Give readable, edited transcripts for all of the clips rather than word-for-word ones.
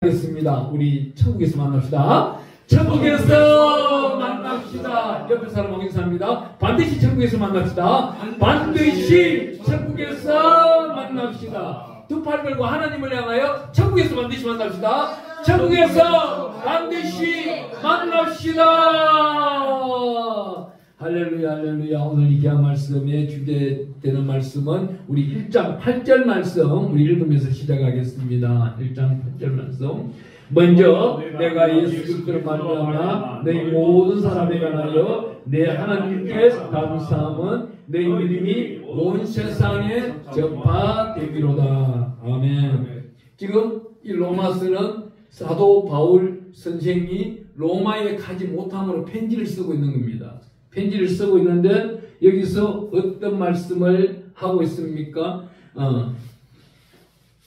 하겠습니다. 우리 천국에서 만납시다. 천국에서 만납시다. 옆에 사람하고 인사합니다. 반드시 천국에서 만납시다. 반드시 천국에서 만납시다. 두 팔 걸고 하나님을 향하여 천국에서 반드시 만납시다. 천국에서 반드시 만납시다. 할렐루야 할렐루야. 오늘 이 귀한 말씀에 주제되는 말씀은 우리 1장 8절 말씀 우리 읽으면서 시작하겠습니다. 1장 8절 말씀. 먼저 내가 예수 그리스도를 말미암아 너희 모든 사람에 관하여 내 하나님께 감사함은 너희 믿음이 온 세상에 전파되기로다. 아멘. 지금 이 로마서는 사도 바울 선생이 로마에 가지 못함으로 편지를 쓰고 있는 겁니다. 편지를 쓰고 있는데 여기서 어떤 말씀을 하고 있습니까?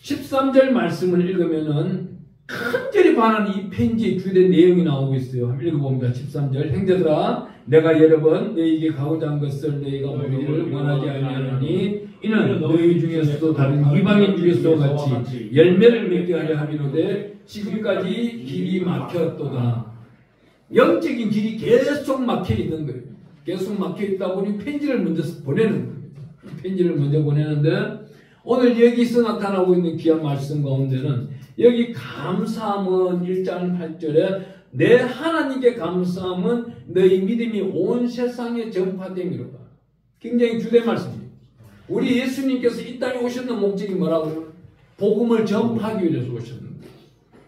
13절 말씀을 읽으면은 간절히 반하는 이 편지의 주된 내용이 나오고 있어요. 한번 읽어봅니다. 13절. 형제들아 내가 여러 번 너희에게 가고자 한 것을 너희가 오기를 원하지 아니하노니 이는 너희 중에서도 다른 이방인 중에서도 같이 열매를 맺게 하려 함이로되 지금까지 길이 막혔도다. 영적인 길이 계속 막혀 있는 거예요. 계속 막혀 있다 보니 편지를 먼저 보내는 겁니다. 편지를 먼저 보내는데 오늘 여기서 나타나고 있는 귀한 말씀 가운데는 여기 감사함은 1장 8절에 내 하나님께 감사함은 너희 믿음이 온 세상에 전파됨이로다. 굉장히 주된 말씀입니다. 우리 예수님께서 이 땅에 오셨는 목적이 뭐라고요? 복음을 전파하기 위해서 오셨는데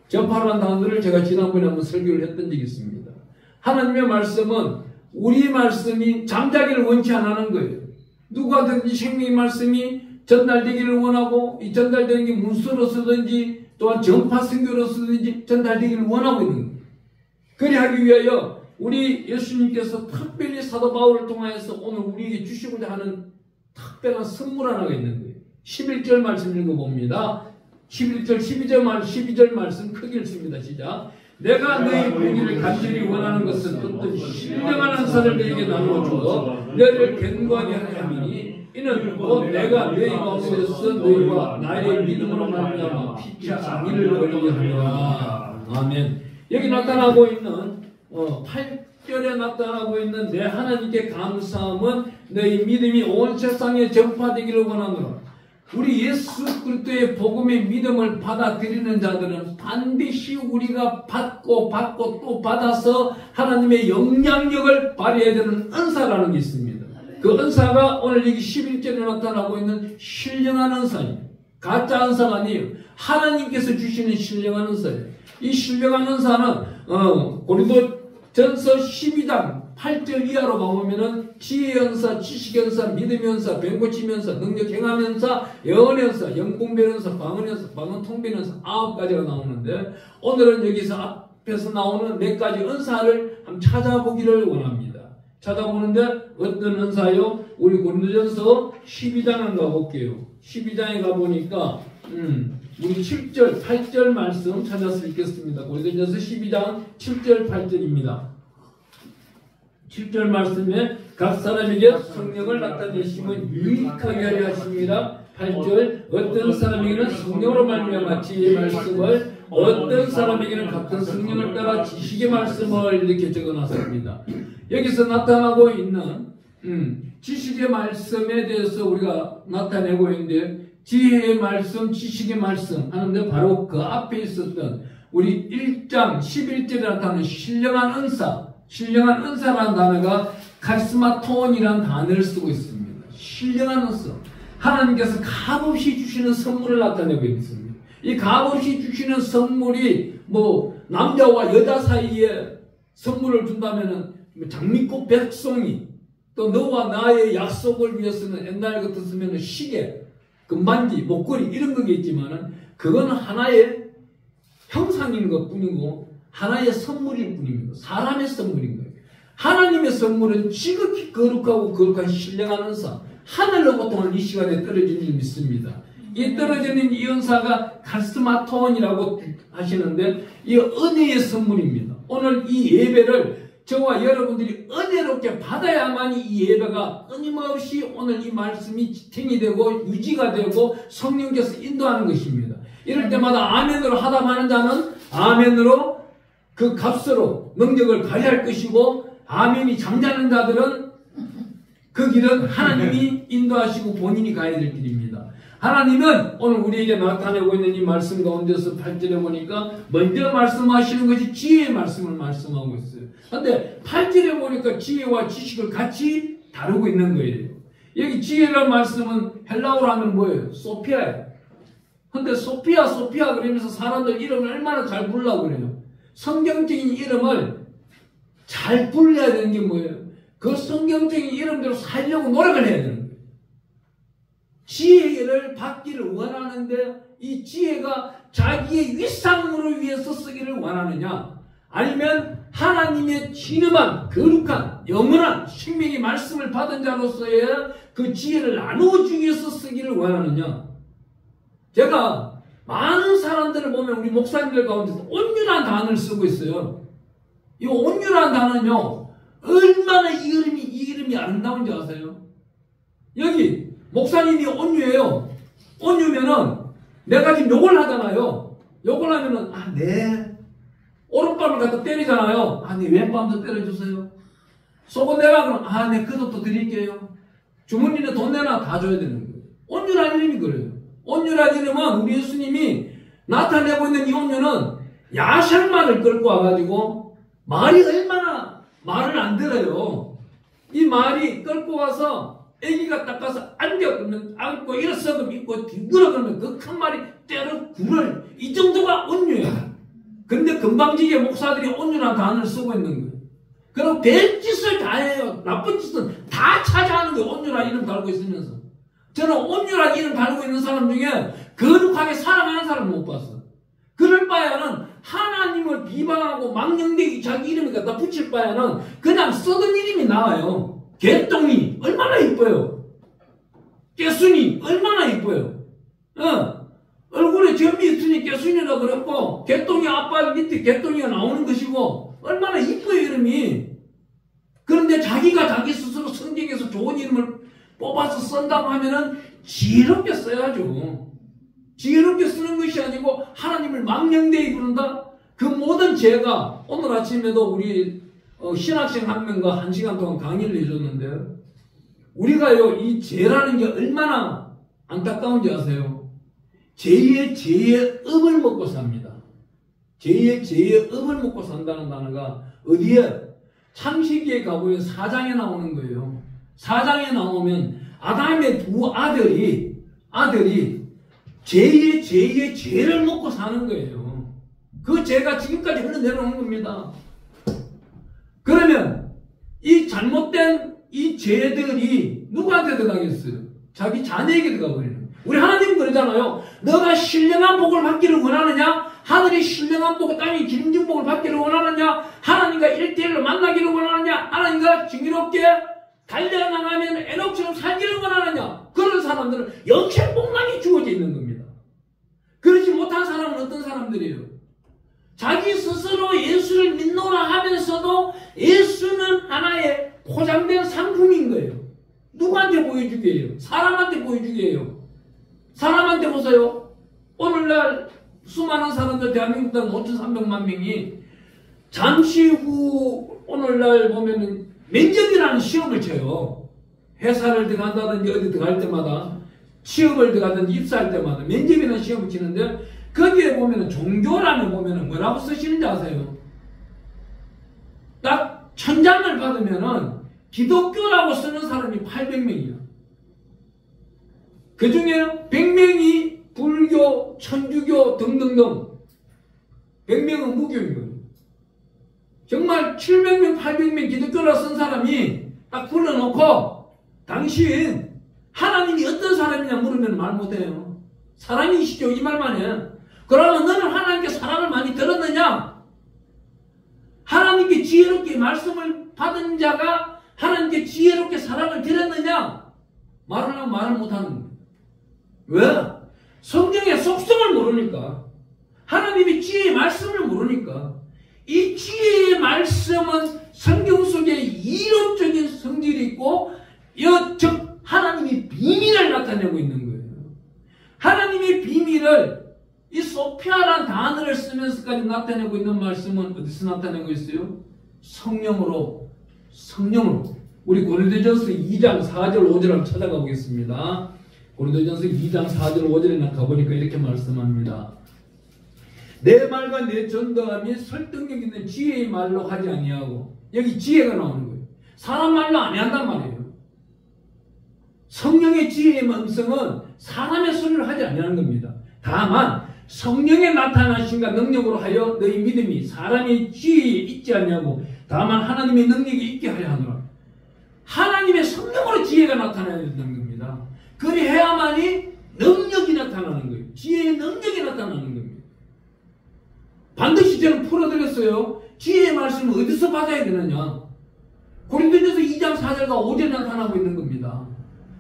전파라는 단어를 제가 지난번에 한번 설교를 했던 적이 있습니다. 하나님의 말씀은 우리 말씀이 잠자기를 원치 않는 거예요. 누구한테든지 생명의 말씀이 전달되기를 원하고 이 전달되는 게 문서로서든지 또한 전파 선교로서든지 전달되기를 원하고 있는 거예요. 그리하기 위하여 우리 예수님께서 특별히 사도 바울을 통하여서 오늘 우리에게 주시고자 하는 특별한 선물 하나가 있는 거예요. 11절 말씀 읽어봅니다. 11절, 12절 말씀 크게 읽습니다. 시작. 내가 너희 보기를 간절히 원하는 것은 어떤 신령한 은사를 너희에게 나누어 주어 너희를 견고하게 하려 함이니 이는 곧 내가 너희 가운데서 너희와 나의 믿음으로 말미암아 피치 악의를 버리게 하리라. 아멘. 여기 나타나고 있는 8절에 나타나고 있는 내 하나님께 감사함은 너희 믿음이 온 세상에 전파되기를 원하노라. 우리 예수 그리스도의 복음의 믿음을 받아들이는 자들은 반드시 우리가 받고 또 받아서 하나님의 영향력을 발휘해야 되는 은사라는 게 있습니다. 그 은사가 오늘 여기 11절에 나타나고 있는 신령한 은사입니다. 가짜 은사가 아니에요. 하나님께서 주시는 신령한 은사예요. 이 신령한 은사는 고린도전서 12장 8절 이하로 가보면은 지혜의 은사, 지식의 은사, 믿음의 은사, 병고침의 은사, 능력 행함의 은사, 영언의 은사, 영공변의 은사, 방언의 은사, 방언 통변의 은사 9가지가 나오는데 오늘은 여기서 앞에서 나오는 4가지 은사를 한번 찾아보기를 원합니다. 찾아보는데 어떤 은사요? 우리 고린도전서 12장을 가볼게요. 12장에 가보니까 우리 7절, 8절 말씀 찾아서 읽겠습니다. 고린도전서 12장 7절, 8절입니다. 7절 말씀에 각 사람에게 성령을 나타내심은 유익하게 하려 하십니다. 8절 어떤 사람에게는 성령으로 말미암아 지혜의 말씀을 어떤 사람에게는 같은 성령을 따라 지식의 말씀을 이렇게 적어놨습니다. 여기서 나타나고 있는 지식의 말씀에 대해서 우리가 나타내고 있는데 지혜의 말씀, 지식의 말씀 하는데 바로 그 앞에 있었던 우리 1장 11절에 나타나는 신령한 은사, 신령한 은사라는 단어가 카리스마톤이라는 단어를 쓰고 있습니다. 신령한 은사. 하나님께서 값없이 주시는 선물을 나타내고 있습니다. 이 값없이 주시는 선물이 남자와 여자 사이에 선물을 준다면은 장미꽃 백송이 또 너와 나의 약속을 위해서는 옛날 같았으면 시계, 금반지, 목걸이 이런 거겠지만은 그건 하나의 형상인 것 뿐이고 하나의 선물일 뿐입니다. 사람의 선물인 거예요. 하나님의 선물은 지극히 거룩한 신령한 은사, 하늘로부터 이 시간에 떨어진 줄 믿습니다. 이 떨어지는 이 은사가 카리스마톤이라고 하시는데 이 은혜의 선물입니다. 오늘 이 예배를 저와 여러분들이 은혜롭게 받아야만이 이 예배가 끊임없이 오늘 이 말씀이 지탱이 되고 유지가 되고 성령께서 인도하는 것입니다. 이럴 때마다 아멘으로 하답하는 자는 아멘으로 그 값으로 능력을 발휘할 것이고, 아멘이 잠자는 자들은 그 길은 하나님이 인도하시고 본인이 가야 될 길입니다. 하나님은 오늘 우리에게 나타내고 있는 이 말씀 가운데서 8절에 보니까 먼저 말씀하시는 것이 지혜의 말씀을 말씀하고 있어요. 그런데 8절에 보니까 지혜와 지식을 같이 다루고 있는 거예요. 여기 지혜라는 말씀은 헬라어로 하면 뭐예요? 소피아예요. 근데 소피아 그러면서 사람들 이름을 얼마나 잘 부르려고 그래요. 성경적인 이름을 잘 불러야 되는 게 뭐예요? 그 성경적인 이름대로 살려고 노력을 해야 되는 거예요. 지혜를 받기를 원하는데 이 지혜가 자기의 위상으로 위해서 쓰기를 원하느냐, 아니면 하나님의 진음한 거룩한 영원한 생명의 말씀을 받은 자로서의 그 지혜를 나누어주기 위해서 쓰기를 원하느냐. 제가 많은 사람들을 보면 우리 목사님들 가운데서 온유란 단어를 쓰고 있어요. 이 온유란 단어는요, 얼마나 이 이름이 아름다운지 아세요? 여기 목사님이 온유해요. 온유면은 내가 지금 욕을 하잖아요. 욕을 하면은 네. 오른밤을 갖다 때리잖아요. 네, 왼밤도 때려주세요. 속은 내가 그럼 네, 그 돈도 드릴게요. 주머니에 돈 내놔 다 줘야 되는 거예요. 온유란 이름이 그래요. 온유란 이름은 우리 예수님이 나타내고 있는 이 온유는 야생마를 끌고 와가지고 말이 얼마나 말을 안 들어요. 이 말이 끌고 와서 애기가 딱 가서 앉아 그러면 앉고 일어서 그러면 있고 뒤돌아 그러면 그 큰 말이 때려 굴을, 이 정도가 온유야. 근데 금방지게 목사들이 온유란 단어를 쓰고 있는 거예요. 그럼 별짓을 다 해요. 나쁜 짓은 다 찾아하는 거예요. 온유란 이름 달고 있으면서. 저는 온유란 이름 달고 있는 사람 중에 거룩하게 살아가는 사람 못 봤어. 그럴 바에는 하나님을 비방하고 망령되게 자기 이름을 갖다 붙일 바에는 그냥 쓰던 이름이 나와요. 개똥이 얼마나 이뻐요. 깨순이 얼마나 이뻐요. 얼굴에 점이 있으니 깨순이라 그랬고, 개똥이 아빠 밑에 개똥이가 나오는 것이고, 얼마나 이뻐요 이름이. 그런데 자기가 자기 스스로 성경에서 좋은 이름을 뽑아서 쓴다고 하면은 지혜롭게 써야죠. 지혜롭게 쓰는 것이 아니고 하나님을 망령되이 부른다? 그 모든 죄가, 오늘 아침에도 우리 신학생 한 명과 1시간 동안 강의를 해줬는데요. 우리가요, 이 죄라는 게 얼마나 안타까운지 아세요? 죄의 업을 먹고 삽니다. 죄의 업을 먹고 산다는 단어가 어디에? 창세기에 가보면 4장에 나오는 거예요. 4장에 나오면 아담의 두 아들이 죄를 먹고 사는 거예요. 그 죄가 지금까지 흘러내려오는 겁니다. 그러면 이 잘못된 이 죄들이 누구한테 들어가겠어요? 자기 자녀에게 들어가 버리는 거예요. 우리 하나님은 그러잖아요. 너가 신령한 복을 받기를 원하느냐? 하늘이 신령한 복, 땅이 기름진 복을 받기를 원하느냐? 하나님과 1대1로 만나기를 원하느냐? 하나님과 정의롭게 달려나가면 에녹처럼 살기를 원하느냐? 그런 사람들은 영생복락이 주어져 있는 겁니다. 그렇지 못한 사람은 어떤 사람들이에요? 자기 스스로 예수를 믿노라 하면서도 예수는 하나의 포장된 상품인 거예요. 누구한테 보여주게요? 사람한테 보여주게요. 사람한테 보세요. 오늘날 수많은 사람들, 대한민국 땅 5,300만 명이 잠시 후 오늘날 보면은 면접이라는 시험을 쳐요. 회사를 들어간다든지 어디 들어갈 때마다, 취업을 들어가든지 입사할 때마다 면접이라는 시험을 치는데, 거기에 보면은 종교라면 보면은 뭐라고 쓰시는지 아세요? 딱 천장을 받으면은 기독교라고 쓰는 사람이 800명이야. 그 중에 100명이 불교, 천주교 등등등. 100명은 무교인 거예요. 정말 700명, 800명 기독교라 쓴 사람이 딱 불러놓고 당신 하나님이 어떤 사람이냐 물으면 말 못해요. 사람이시죠 이 말만 해. 그러면 너는 하나님께 사랑을 많이 들었느냐? 하나님께 지혜롭게 말씀을 받은 자가 하나님께 지혜롭게 사랑을 드렸느냐? 말을 하면 말을 못하는 거예요. 왜? 성경의 속성을 모르니까. 하나님이 지혜의 말씀을 모르니까. 이 지혜의 말씀은 성경 속에 이론적인 성질이 있고, 즉 하나님이 비밀을 나타내고 있는 거예요. 하나님의 비밀을 이 소피아라는 단어를 쓰면서까지 나타내고 있는 말씀은 어디서 나타내고 있어요? 성령으로. 우리 고린도전서 2장 4절 5절 한번 찾아가 보겠습니다. 고린도전서 2장 4절 5절에 가보니까 이렇게 말씀합니다. 내 말과 내 전도함이 설득력 있는 지혜의 말로 하지 아니하고, 여기 지혜가 나오는 거예요. 사람 말로 안 한단 말이에요. 성령의 지혜의 음성은 사람의 소리를 하지 아니하는 겁니다. 다만 성령의 나타나심과 능력으로 하여 너희 믿음이 사람의 지혜에 있지 않냐고, 다만 하나님의 능력이 있게 하려 하노라. 하나님의 성령으로 지혜가 나타나야 된다는 겁니다. 그리해야만이 능력이 나타나는 거예요. 지혜의 능력이 나타나는 겁니다. 반드시 저는 풀어드렸어요. 지혜의 말씀을 어디서 받아야 되느냐? 고린도전서 2장 4절과 5절에 나타나고 있는 겁니다.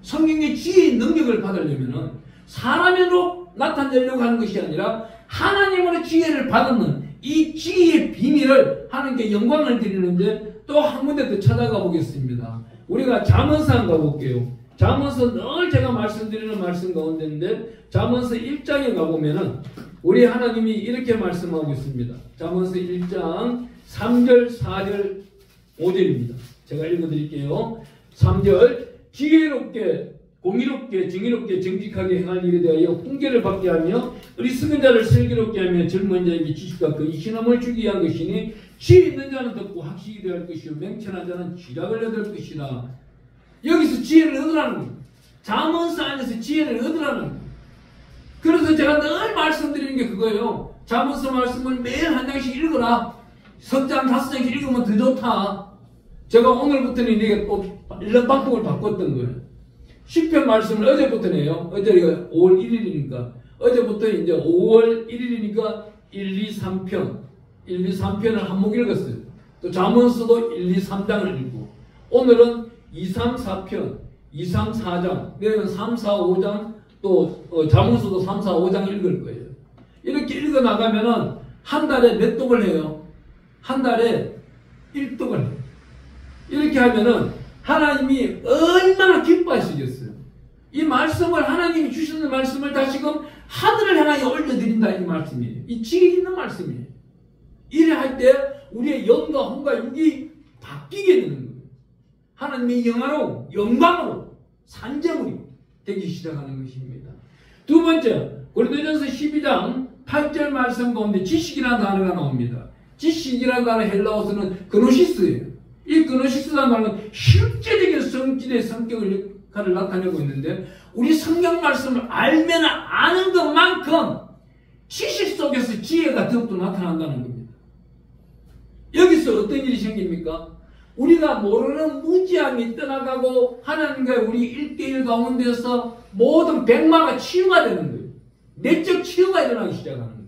성령의 지혜의 능력을 받으려면 사람으로 나타내려고 하는 것이 아니라 하나님으로 지혜를 받는 이 지혜의 비밀을 하나님께 영광을 드리는데, 또 한 군데 더 찾아가 보겠습니다. 우리가 잠언서 한번 가볼게요. 잠언서 늘 제가 말씀드리는 말씀 가운데인데, 잠언서 1장에 가보면은 우리 하나님이 이렇게 말씀하고 있습니다. 잠언서 1장 3절 4절 5절입니다. 제가 읽어드릴게요. 3절 지혜롭게 공의롭게 정의롭게 정직하게 행할 일에 대하여 훈계를 받게 하며 어리석은 자를 슬기롭게 하며 젊은 자에게 지식과 그 신함을 주기 위한 것이니, 지혜 있는 자는 듣고 학식이 되어야 할 것이요 맹천한 자는 지략을 얻을 것이라. 여기서 지혜를 얻으라는 겁니다. 잠언서 안에서 지혜를 얻으라는 겁니다. 그래서 제가 늘 말씀드리는 게 그거예요. 잠언서 말씀을 매일 한 장씩 읽어라. 석 장, 5장씩 읽으면 더 좋다. 제가 오늘부터는 이게 또 1년 방법을 바꿨던 거예요. 시편 말씀을 어제부터네요. 어제가 5월 1일이니까 어제부터 이제 5월 1일이니까 1, 2, 3편 1, 2, 3편을 한목 읽었어요. 또 잠언서도 1, 2, 3장을 읽고, 오늘은 2, 3, 4편 2, 3, 4장, 내일은 3, 4, 5장, 또 잠언서도 3, 4, 5장 읽을 거예요. 이렇게 읽어 나가면은 한 달에 몇 독을 해요? 한 달에 1독을 해요. 이렇게 하면은 하나님이 얼마나 기뻐하시겠어요. 이 말씀을, 하나님이 주시는 말씀을 다시금 하늘을 향하여 올려드린다, 이 말씀이에요. 이 지혜 있는 말씀이에요. 이래 할 때 우리의 영과 혼과 육이 바뀌게 되는 거예요. 하나님의 영광으로 산재물이 되기 시작하는 것입니다. 두 번째, 고린도전서 12장 8절 말씀 가운데 지식이라는 단어가 나옵니다. 지식이라는 단어 헬라어서는 그노시스예요. 이 그노시스라는 말은 실제적인 성질의 성격을 역할을 나타내고 있는데, 우리 성경 말씀을 알면 아는 것만큼 지식 속에서 지혜가 더욱더 나타난다는 겁니다. 여기서 어떤 일이 생깁니까? 우리가 모르는 무지함이 떠나가고 하나님과 우리 1대1 가운데서 모든 백마가 치유가 되는 거예요. 내적 치유가 일어나기 시작하는 거예요.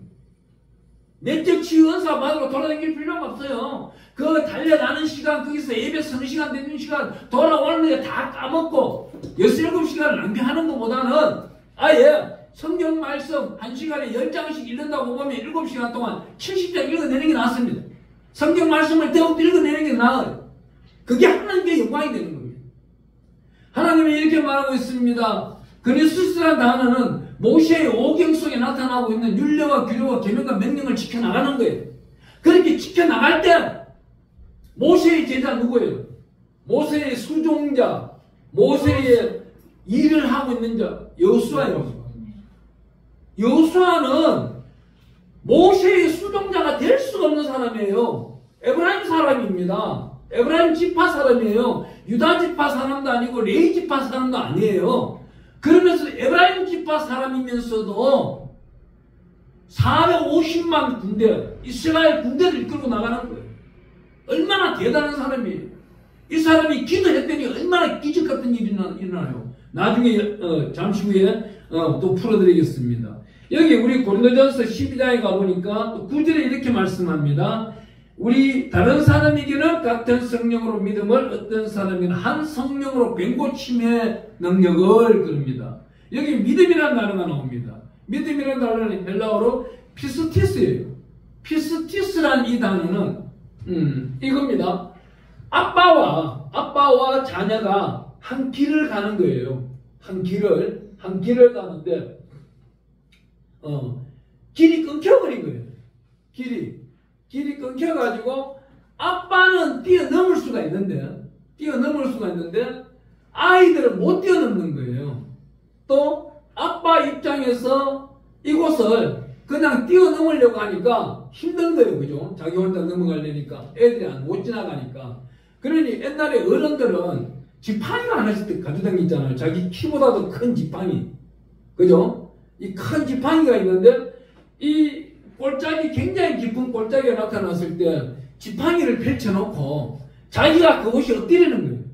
내적 치유 은사 받으러 돌아다닐 필요가 없어요. 그 달려나는 시간, 거기서 예배 서는 시간, 되는 시간, 돌아오는 게 다 까먹고 6, 7시간을 낭비하는 것보다는 아예 성경 말씀 1시간에 10장씩 읽는다고 보면 7시간 동안 70장 읽어내는 게 낫습니다. 성경 말씀을 더욱더 읽어내는 게 나아요. 그게 하나님께 영광이 되는 겁니다. 하나님이 이렇게 말하고 있습니다. 그리스도라는 단어는 모세의 오경 속에 나타나고 있는 율례와 규례와 계명과 명령을 지켜나가는 거예요. 그렇게 지켜나갈 때 모세의 제자 누구예요? 모세의 수종자, 모세의 일을 하고 있는 자, 여호수아예요. 여호수아는 모세의 수종자가 될 수가 없는 사람이에요. 에브라임 사람입니다. 에브라임 지파 사람이에요. 유다 지파 사람도 아니고 레위 지파 사람도 아니에요. 그러면서 에브라임 지파 사람이면서도 450만 군대, 이스라엘 군대를 이끌고 나가는 거예요. 얼마나 대단한 사람이에요. 이 사람이 기도했더니 얼마나 기적 같은 일이 일어나요. 나중에 잠시 후에 또 풀어드리겠습니다. 여기 우리 고린도전서 12장에 가보니까 또 9절에 이렇게 말씀합니다. 우리 다른 사람에게는 같은 성령으로 믿음을, 어떤 사람에게는 한 성령으로 변고침의 능력을 그럽니다. 여기 믿음이라는 단어가 나옵니다. 믿음이라는 단어는 헬라어로 피스티스예요. 피스티스라는 이 단어는 이겁니다. 아빠와 자녀가 한 길을 가는 거예요. 한 길을 가는데 길이 끊겨버린 거예요. 길이 끊겨가지고 아빠는 뛰어넘을 수가 있는데 아이들은 못 뛰어넘는 거예요. 또 아빠 입장에서 이곳을 그냥 뛰어넘으려고 하니까 힘든 거예요. 그죠? 자기 혼자 넘어가려니까 애들이 못 지나가니까. 그러니 옛날에 어른들은 지팡이가 하나씩 가지고 다니잖아요. 자기 키보다도 큰 지팡이. 그죠? 이 큰 지팡이가 있는데 이 골짜기, 굉장히 깊은 골짜기가 나타났을 때 지팡이를 펼쳐놓고 자기가 그곳이 엎드리는 거예요.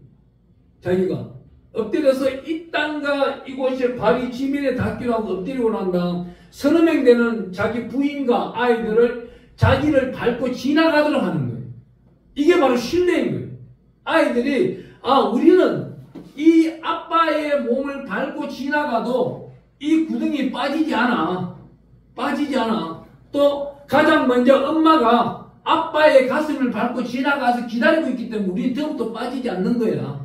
자기가 엎드려서 이 땅과 이곳에 발이 지면에 닿기로 하고 엎드리고 난 다음 서너 명 되는 자기 부인과 아이들을 자기를 밟고 지나가도록 하는 거예요. 이게 바로 신뢰인 거예요. 아이들이 우리는 이 아빠의 몸을 밟고 지나가도 이 구덩이 빠지지 않아. 또 가장 먼저 엄마가 아빠의 가슴을 밟고 지나가서 기다리고 있기 때문에 우리는 더욱더 빠지지 않는 거야.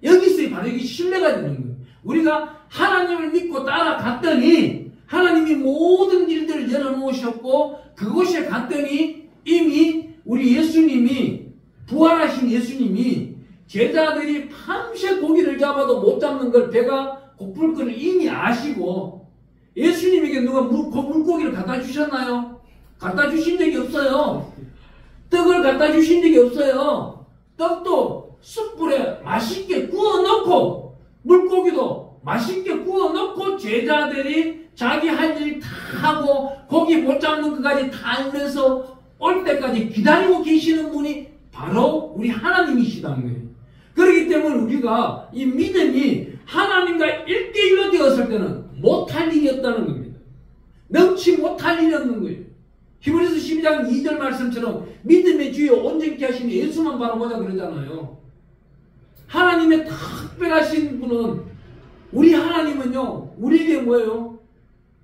여기서 바로 이게 신뢰가 되는 거예요. 우리가 하나님을 믿고 따라갔더니 하나님이 모든 일들을 열어놓으셨고 그곳에 갔더니 이미 우리 예수님이, 부활하신 예수님이 제자들이 밤새 고기를 잡아도 못 잡는 걸, 배가 고플 걸 이미 아시고 예수님에게 누가 물고기를 갖다 주셨나요? 갖다 주신 적이 없어요. 떡을 갖다 주신 적이 없어요. 떡도 숯불에 맛있게 구워 넣고 물고기도 맛있게 구워 넣고 제자들이 자기 할 일 다 하고 고기 못 잡는 것까지 다 알면서 올 때까지 기다리고 계시는 분이 바로 우리 하나님이시다는 거예요. 그렇기 때문에 우리가 이 믿음이 하나님과 1대1로 되었을 때는 못할 일이 없다는 겁니다. 넘치 못할 일이 없는 거예요. 히브리서 12장 2절 말씀처럼 믿음의 주여 온전케 하시는 예수만 바라보자 그러잖아요. 하나님의 특별하신 분은, 우리 하나님은요, 우리에게 뭐예요?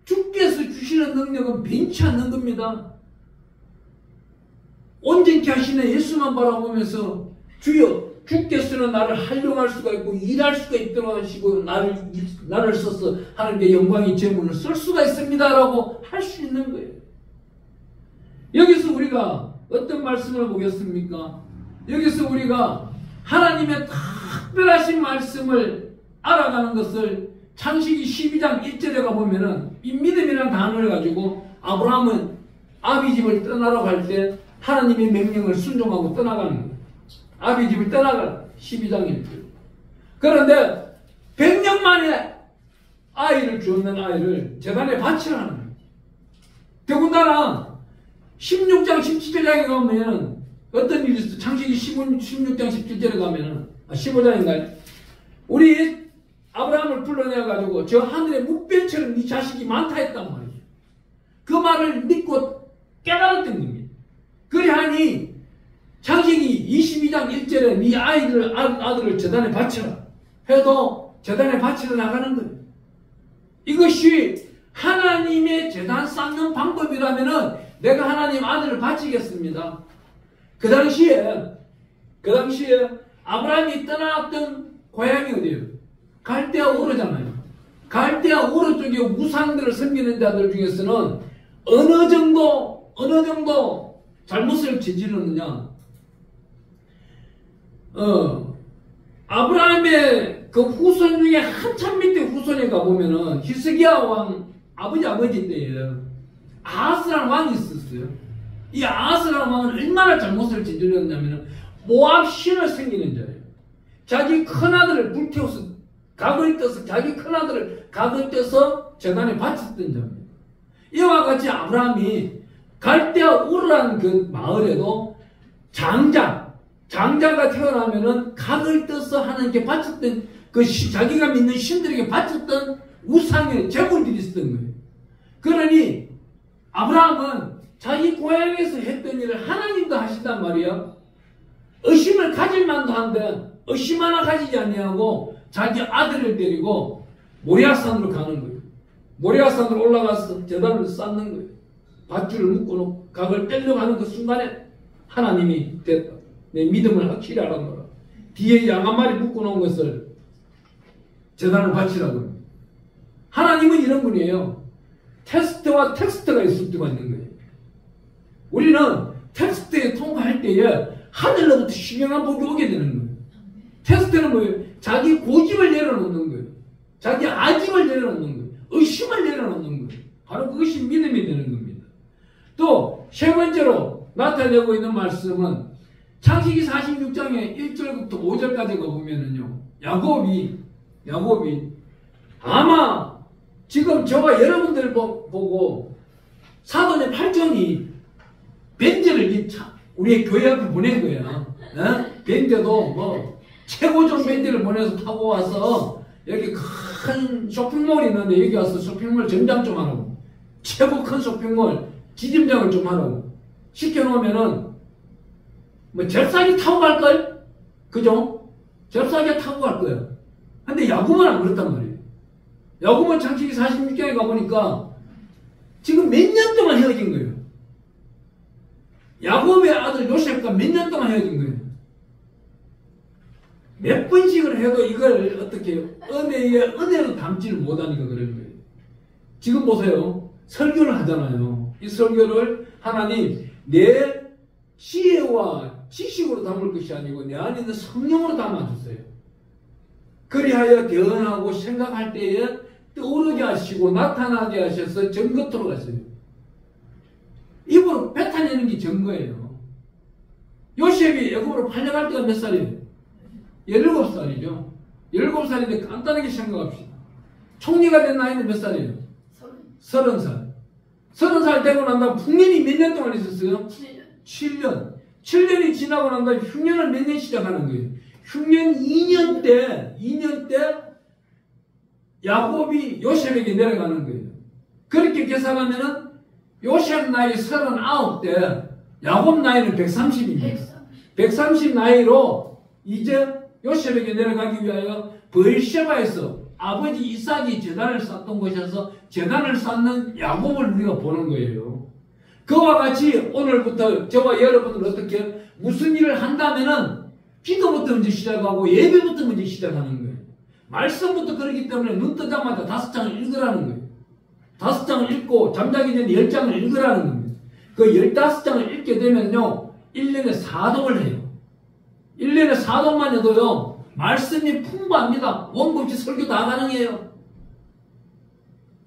주께서 주시는 능력은 변치 않는 겁니다. 온전케 하시는 예수만 바라보면서 주여, 주께서는 나를 활용할 수가 있고 일할 수가 있도록 하시고 나를 써서 하나님께 영광의 제물을 쓸 수가 있습니다라고 할 수 있는 거예요. 여기서 우리가 어떤 말씀을 보겠습니까? 여기서 우리가 하나님의 특별하신 말씀을 알아가는 것을 창세기 12장 1절에 가보면은 이 믿음이라는 단어를 가지고 아브라함은 아비 집을 떠나러 갈 때 하나님의 명령을 순종하고 떠나가는 거예요. 아비 집을 떠나가 12장 1절. 그런데 100년 만에 아이를 주었는 아이를 제단에 바치라는 거예요. 더군다나 16장 17절에 가면 어떤 일이 있어? 창세기 16장 17절에 가면은 15장인가요? 우리 아브라함을 불러내가지고 저 하늘의 묵별처럼 네 자식이 많다 했단 말이에요. 그 말을 믿고 깨달았던 겁니다. 그래 하니 창세기 22장 1절에 네 아들을 제단에 바치라 해도 제단에 바치러 나가는 거예요. 이것이 하나님의 제단 쌓는 방법이라면은 내가 하나님 아들을 바치겠습니다. 그 당시에 아브라함이 떠나왔던 고향이 어디예요? 갈대아 우르잖아요. 갈대아 우르 쪽에 우상들을 섬기는 자들 중에서는 어느 정도 잘못을 저지르느냐? 아브라함의 그 후손 중에 한참 밑에 후손에 가보면은 히스기야 왕 아버지 때에 아하스라는 왕이 있었어요. 이 아하스라는 왕은 얼마나 잘못을 저질렀냐면은 모압 신을 섬기는 자예요. 자기 큰아들을 불태워서 각을 떼서 자기 큰아들을 각을 떼서 제단에 바쳤던 자입니다. 이와 같이 아브라함이 갈대아 우르라는 그 마을에도 장자가 태어나면은 각을 떼서 하나님께 바쳤던 자기가 믿는 신들에게 바쳤던 우상의 제물들이 있었던 거예요. 그러니 아브라함은 자기 고향에서 했던 일을 하나님도 하신단 말이야. 의심을 가질 만도 한데 의심 하나 가지지 아니하고 자기 아들을 데리고 모리아산으로 가는 거예요. 모리아산으로 올라가서 제단을 쌓는 거예요. 밧줄을 묶어놓고 각을 떼려고 하는 그 순간에 하나님이 됐다. 내 믿음을 확실히 알아놓으라. 뒤에 양 한 마리 묶어놓은 것을 제단을 바치라고 합니다. 하나님은 이런 분이에요. 테스트와 텍스트가 있을 때가 있는 거예요. 우리는 테스트에 통과할 때에 하늘로부터 신령한 복이 오게 되는 거예요. 테스트는 뭐예요? 자기 고집을 내려놓는 거예요. 자기 아집을 내려놓는 거예요. 의심을 내려놓는 거예요. 바로 그것이 믿음이 되는 겁니다. 또 세 번째로 나타내고 있는 말씀은 창세기 46장의 1절부터 5절까지가 보면은요, 야곱이 아마 지금 저와 여러분들 보고 사돈의 팔촌이 벤츠를 우리 교회 앞에 보낸 거야. 벤츠도 뭐 최고종 벤츠를 보내서 타고 와서 여기 큰 쇼핑몰이 있는데 여기 와서 쇼핑몰 점장 좀 하라고, 최고 큰 쇼핑몰 지점장을 좀 하라고 시켜놓으면은 뭐 잽싸게 타고 갈걸? 그죠? 잽싸게 타고 갈 거야. 근데 야곱은 안 그렇단 말이에요. 야곱은 창세기 46장에 가보니까 지금 몇 년 동안 헤어진 거예요. 야곱의 아들 요셉과 몇 년 동안 헤어진 거예요. 몇 번씩을 해도 이걸 어떻게 은혜로 담지를 못하니까 그런 거예요. 지금 보세요. 설교를 하잖아요. 이 설교를 하나님 내 지혜와 지식으로 담을 것이 아니고 내 안에 있는 성령으로 담아주세요. 그리하여 대언하고 생각할 때에 떠오르게 하시고 나타나게 하셔서 정겉으로 가세요. 입으로 뱉어내는 게 증거예요. 요셉이 애굽으로 팔려갈 때가 몇 살이에요? 17살이죠. 17살인데 간단하게 생각합시다. 총리가 된 나이는 몇 살이에요? 30살. 30살 되고 난 다음 흉년이 몇 년 동안 있었어요? 7년. 7년이 지나고 난 다음 흉년을 몇 년 시작하는 거예요? 흉년 2년 때 야곱이 요셉에게 내려가는 거예요. 그렇게 계산하면은 요셉 나이 39때 야곱 나이는 130입니다. 130 나이로 이제 요셉에게 내려가기 위하여 브엘셰바에서 아버지 이삭이 제단을 쌓던 곳에서 제단을 쌓는 야곱을 우리가 보는 거예요. 그와 같이 오늘부터 저와 여러분들 어떻게 무슨 일을 한다면은 기도부터 먼저 시작하고 예배부터 먼저 시작하는 거예요. 말씀부터 그러기 때문에 눈 뜨자마자 5장을 읽으라는 거예요. 5장을 읽고 잠자기 전에 10장을 읽으라는 겁니다. 그 15장을 읽게 되면요 1년에 4동을 해요. 1년에 4동만 해도요 말씀이 풍부합니다. 원고치 설교 다 가능해요.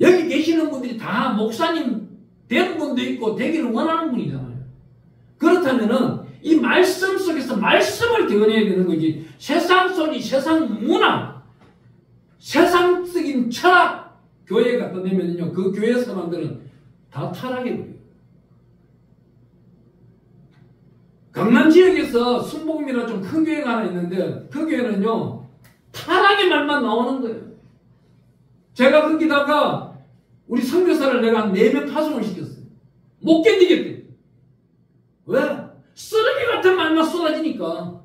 여기 계시는 분들이 다 목사님 된 분도 있고 되기를 원하는 분이잖아요. 그렇다면은 이 말씀 속에서 말씀을 대언해야 되는 거지. 세상 소리, 세상 문화, 세상적인 철학 교회에 갖다 내면요 그 교회 사람들은 다 타락해버려요. 강남 지역에서 순복음이라 좀 큰 교회가 하나 있는데 그 교회는요 타락의 말만 나오는 거예요. 제가 거기다가 우리 선교사를 내가 한 4명 파송을 시켰어요. 못 견디겠대. 왜? 쓰레기 같은 말만 쏟아지니까.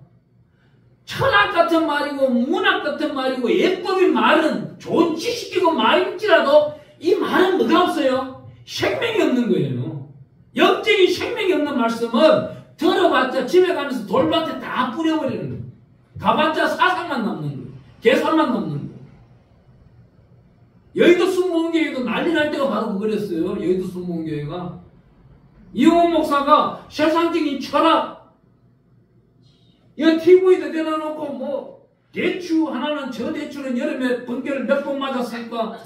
철학 같은 말이고 문학 같은 말이고 예법인 말은 좋은 지식이고 말일지라도 이 말은 뭐가 없어요? 생명이 없는 거예요. 영적인 생명이 없는 말씀은 들어봤자 집에 가면서 돌밭에 다 뿌려버리는 거예요. 가봤자 사상만 남는 거예요. 계산만 남는 거예요. 여의도 순복음교회도 난리 날 때가 바로 그거랬어요. 여의도 순복음교회가. 이용호 목사가 세상적인 철학, 이 TV에다 내려놓고 뭐 대추 하나는 저 대추는 여름에 번개를 몇 번 맞았을까,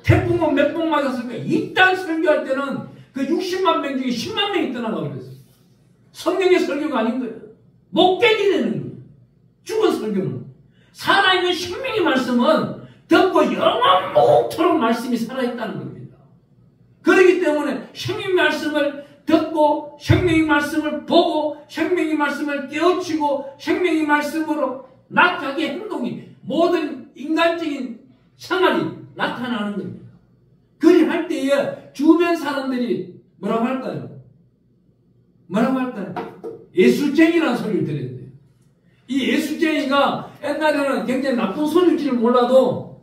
태풍은 몇 번 맞았을까. 이딴 설교할 때는 그 60만 명 중에 10만 명이 떠나가 그랬어요. 성령의 설교가 아닌 거예요. 못 깨지는 거예요. 죽은 설교는. 살아있는 생명의 말씀은 듣고 영원토록 말씀이 살아있다는 겁니다. 그렇기 때문에 생명의 말씀을 듣고 생명의 말씀을 보고 생명의 말씀을 깨우치고 생명의 말씀으로 나타나게 행동이 모든 인간적인 생활이 나타나는 겁니다. 그리 할 때에 주변 사람들이 뭐라고 할까요? 뭐라고 할까요? 예술쟁이라는 소리를 들어야 돼요. 이 예술쟁이가 옛날에는 굉장히 나쁜 소리일지는 몰라도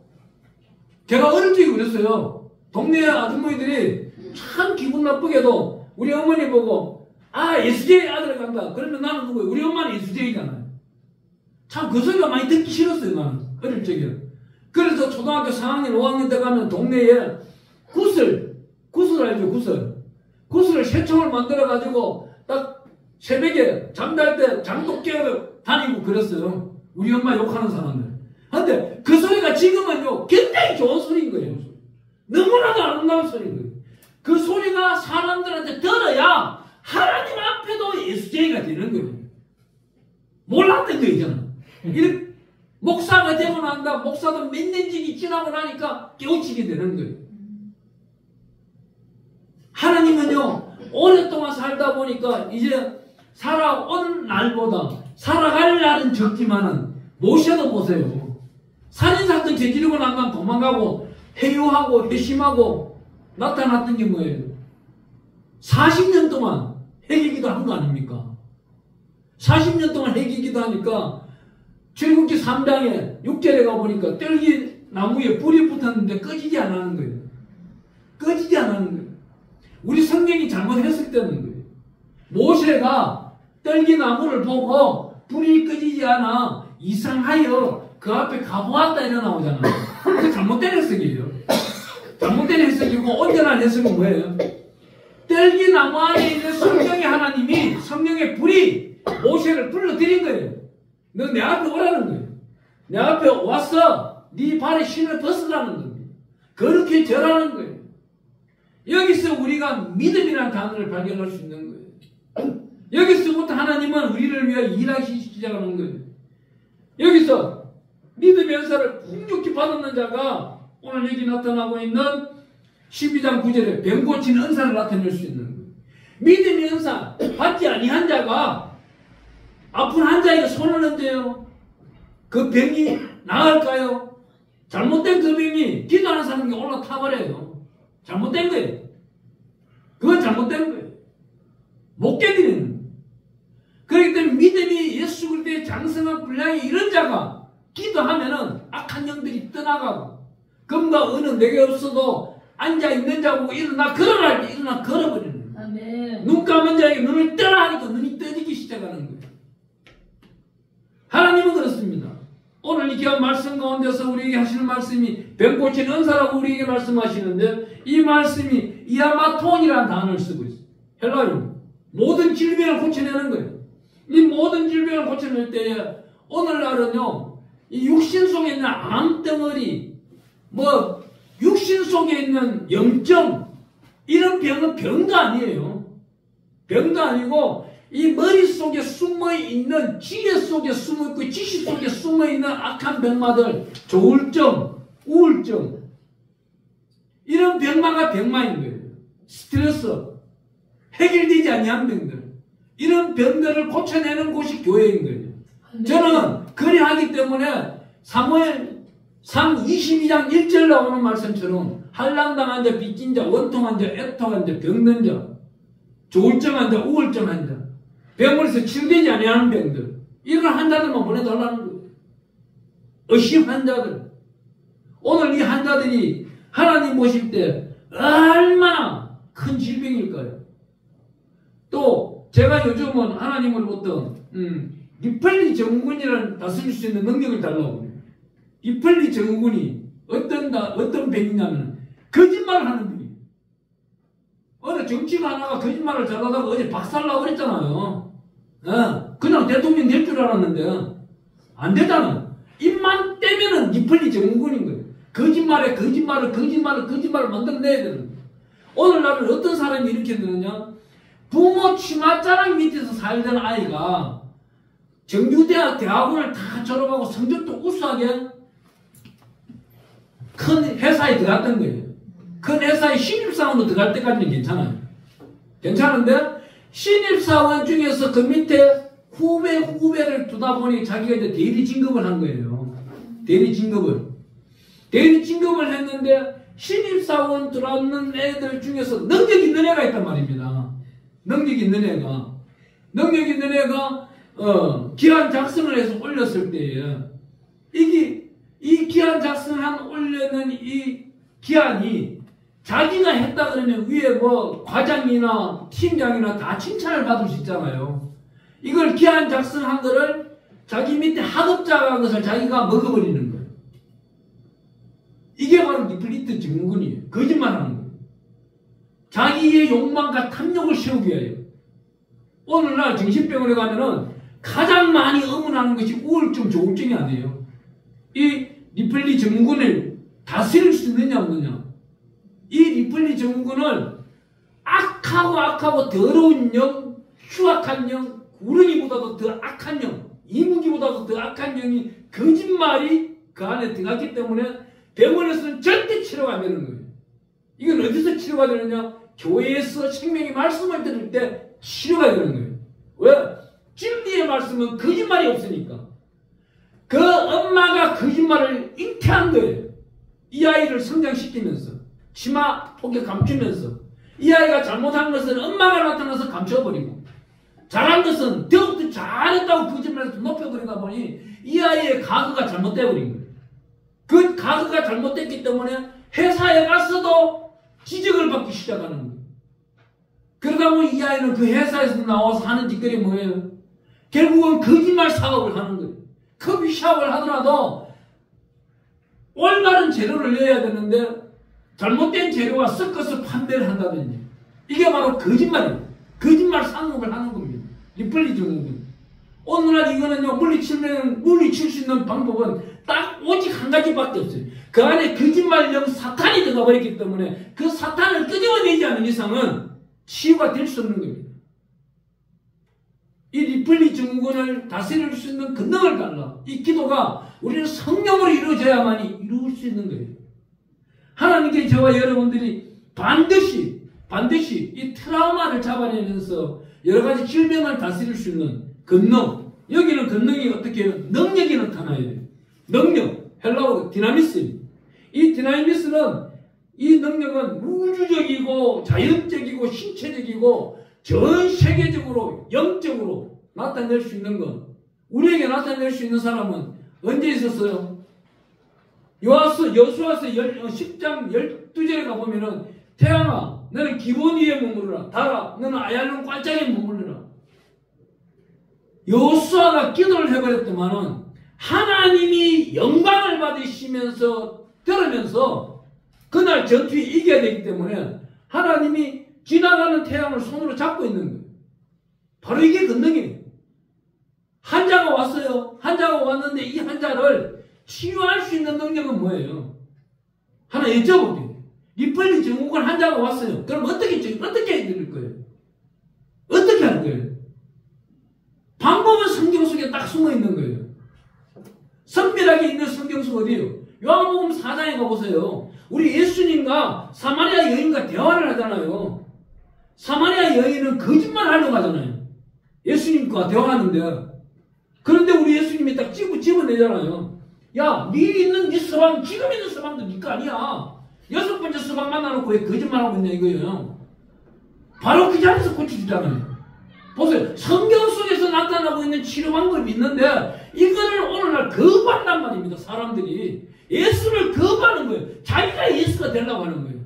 제가 어릴 적에 그랬어요. 동네 아주머니들이 참 기분 나쁘게도 우리 어머니 보고 예수쟁이 아들 간다. 그러면 나는 누구예요? 우리 엄마는 예수쟁이잖아요. 참 그 소리가 많이 듣기 싫었어요. 나는 어릴 적에. 그래서 초등학교 4학년 5학년 때 가면 동네에 굿을 구슬 알죠? 구슬을 세 총을 만들어가지고 딱 새벽에 잠잘 때 장독 깨어 다니고 그랬어요. 우리 엄마 욕하는 사람들. 근데 그 소리가 지금은요 굉장히 좋은 소리인 거예요. 너무나도 아름다운 소리인 거예요. 그 소리가 사람들한테 들어야 하나님 앞에도 예수쟁이가 되는 거예요. 몰랐던 거잖아. 이렇게 목사가 되고 난다. 목사도 몇 년씩이 지나고 나니까 깨우치게 되는 거예요. 하나님은요 오랫동안 살다 보니까 이제 살아온 날보다 살아갈 날은 적지만은 모셔도 보세요. 살인사건 저지르고 나면 도망가고 회유하고 회심하고 나타났던 게 뭐예요? 40년 동안 회개기도 한 거 아닙니까? 40년 동안 회개기도 하니까 출국기 3장에 6절에 가보니까 뜰기 나무에 불이 붙었는데 꺼지지 않는 거예요. 꺼지지 않는 거예요. 우리 성경이 잘못했을 거예요. 모세가 뜰기 나무를 보고 불이 꺼지지 않아 이상하여 그 앞에 가보았다 이래 나오잖아요. 그게 잘못된 해석이에요. 잘못된 해석이고 온전한 해석은 뭐예요? 뜰기 나무 안에 있는 성령의 하나님이 성령의 불이 모세를 불러들인 거예요. 너 내 앞에 오라는 거예요. 내 앞에 와서 네 발에 신을 벗으라는 겁니다. 그렇게 절하는 거예요. 여기서 우리가 믿음이라는 단어를 발견할 수 있는 거예요. 여기서부터 하나님은 우리를 위해 일하기 시작하는 거예요. 여기서 믿음의 은사를 풍족히 받았는 자가 오늘 여기 나타나고 있는 12장 9절에 병 고치는 은사를 나타낼 수 있는 거예요. 믿음의 은사 받지 아니한 자가 아픈 환자에게 손을 얹어요. 그 병이 나을까요? 잘못된 그 병이 기도하는 사람에게 올라타버려요. 잘못된 거예요. 그건 잘못된 거예요. 못 견디는 거예요. 그렇기 때문에 믿음이 예수 그리스도의 장성한 분량이 이런 자가 기도하면은 악한 영들이 떠나가고 금과 은은 내게 없어도 앉아있는 자 보고 일어나 걸어라 할 때 일어나 걸어버리는 거예요. 아멘. 눈 감은 자에게 눈을 떠라 하니까 눈이 떠지기 시작하는 거예요. 하나님은 그렇습니다. 오늘 이 귀한 말씀 가운데서 우리에게 하시는 말씀이 병 고치는 은사라고 우리에게 말씀하시는데 이 말씀이 이아마톤이라는 단어를 쓰고 있어요. 헬라어로 모든 질병을 고쳐내는 거예요. 이 모든 질병을 고쳐낼 때에 오늘날은요 이 육신 속에 있는 암덩어리 뭐 육신 속에 있는 염증 이런 병은 병도 아니에요. 병도 아니고 이 머릿속에 숨어있는 지혜 속에 숨어있고 지식 속에 숨어있는 악한 병마들 조울증, 우울증 이런 병마가 병마인 거예요. 스트레스, 해결되지 아니한 병들 이런 병들을 고쳐내는 곳이 교회인 거예요. 네. 저는 그리하기 때문에 사무엘상 22장 1절 나오는 말씀처럼 한란당한 자, 빚진 자, 원통한 자, 애통한 자, 병든 자, 조울증한 자, 우울증한 자 병원에서 치료되지 아니하는 병들 이런 환자들만 보내달라는 거예요. 의심 환자들 오늘 이 환자들이 하나님 보실 때 얼마나 큰 질병일까요? 또 제가 요즘은 하나님을 어떤 리플리 증후군이라는 다스릴 수 있는 능력을 달라고 그래요. 리플리 증후군이 어떤 병이냐면 거짓말을 하는 병이에요. 어느 정치가 하나가 거짓말을 잘하다가 어제 박살나고 그랬잖아요. 그냥 대통령 될 줄 알았는데 안 되잖아. 입만 떼면은 리플리 증후군인 거예요. 거짓말에 거짓말을 만들어내야 되는 거예요. 오늘날은 어떤 사람이 이렇게 되느냐? 부모 치맛자락 밑에서 살던 아이가 정규대학 대학원을 다 졸업하고 성적도 우수하게 큰 회사에 들어갔던 거예요. 큰 회사에 신입사원으로 들어갈 때까지는 괜찮아요. 괜찮은데 신입사원 중에서 그 밑에 후배를 두다 보니 자기가 이제 대리 진급을 한 거예요. 대리 진급을 했는데 신입사원 들어왔는 애들 중에서 능력 있는 애가 있단 말입니다. 능력 있는 애가 기한 작성을 해서 올렸을 때에 이 기한 작성한 올려는 이 기한이 자기가 했다 그러면 위에 뭐 과장이나 팀장이나 다 칭찬을 받을 수 있잖아요. 이걸 기한 작성한 거를 자기 밑에 학업자가 한 것을 자기가 먹어버리는 거예요. 이게 바로 리플리트 증후군이에요. 거짓말하는 거예요. 자기의 욕망과 탐욕을 세우기 위하여. 오늘날 정신병원에 가면은 가장 많이 의문하는 것이 우울증, 조울증이 아니에요. 이 리플리 증후군을 다스릴 수 있느냐 없느냐. 이 리플리 증후군을 악하고 더러운 영, 흉악한 영, 구렁이보다도 더 악한 영, 이무기보다도 더 악한 영이 거짓말이 그 안에 들어갔기 때문에 병원에서는 절대 치료가 안 되는 거예요. 이건 어디서 치료가 되느냐? 교회에서 생명의 말씀을 들을 때 치료가 되는 거예요. 왜? 진리의 말씀은 거짓말이 없으니까. 그 엄마가 거짓말을 잉태한 거예요. 이 아이를 성장시키면서 치마 폭에 감추면서 이 아이가 잘못한 것은 엄마가 나타나서 감춰버리고 잘한 것은 더욱더 잘했다고 거짓말을 높여버리다 보니 이 아이의 가거가 잘못되어버린 거예요. 그 가거가 잘못됐기 때문에 회사에 가서도 지적을 받기 시작하는 거예요. 그러다 보니 이 아이는 그 회사에서 나와서 하는 짓거리 뭐예요? 결국은 거짓말 사업을 하는 거예요. 커피숍을 하더라도 올바른 재료를 넣어야 되는데 잘못된 재료와 섞어서 판매를 한다든지 이게 바로 거짓말이에요. 거짓말 상업을 하는 겁니다. 리플리 증후군. 오늘날 이거는요, 물리칠 수 있는 방법은 딱 오직 한 가지밖에 없어요. 그 안에 거짓말용 사탄이 들어가 버렸기 때문에 그 사탄을 끄집어내지 않는 이상은 치유가 될 수 없는 겁니다. 이 리플리 증후군을 다스릴 수 있는 권능을 달라. 이 기도가 우리는 성령으로 이루어져야만이 이루어질 수 있는 거예요. 하나님께 저와 여러분들이 반드시 이 트라우마를 잡아내면서 여러 가지 질병을 다스릴 수 있는 권능. 여기는 권능이 어떻게 해요? 능력이 나타나야 돼요. 능력. 헬라어 디나미스. 이 디나미스는 이 능력은 우주적이고 자연적이고 신체적이고 전 세계적으로 영적으로 나타낼 수 있는 것. 우리에게 나타낼 수 있는 사람은 언제 있었어요? 여수와서 10장 12절에 가보면은 태양아 너는 기본 위에 머무르라. 달아 너는 아얄론 꽐짝에 머무르라. 여수아가 기도를 해버렸더만은 하나님이 영광을 받으시면서 들으면서 그날 전투에 이겨야 되기 때문에 하나님이 지나가는 태양을 손으로 잡고 있는 거예요. 바로 이게 권능이에요. 환자가 왔어요. 환자가 왔는데 이 환자를 치유할 수 있는 능력은 뭐예요? 하나 여쭤볼게요. 리플리 증후군 환자가 왔어요. 그럼 어떻게 해드릴 거예요? 어떻게 할 거예요? 방법은 성경 속에 딱 숨어 있는 거예요. 선밀하게 있는 성경 속 어디에요? 요한복음 4장에 가보세요. 우리 예수님과 사마리아 여인과 대화를 하잖아요. 사마리아 여인은 거짓말 하려고 하잖아요. 예수님과 대화하는데. 그런데 우리 예수님이 딱 집어내잖아요. 야, 네 서방, 지금 있는 서방도 네 거 아니야. 6번째 서방 만나놓고 왜 거짓말하고 있냐 이거예요. 바로 그 자리에서 고쳐주잖아요. 보세요. 성경 속에서 나타나고 있는 치료 방법이 있는데 이거를 오늘날 거부한단 말입니다. 사람들이. 예수를 거부하는 거예요. 자기가 예수가 되려고 하는 거예요.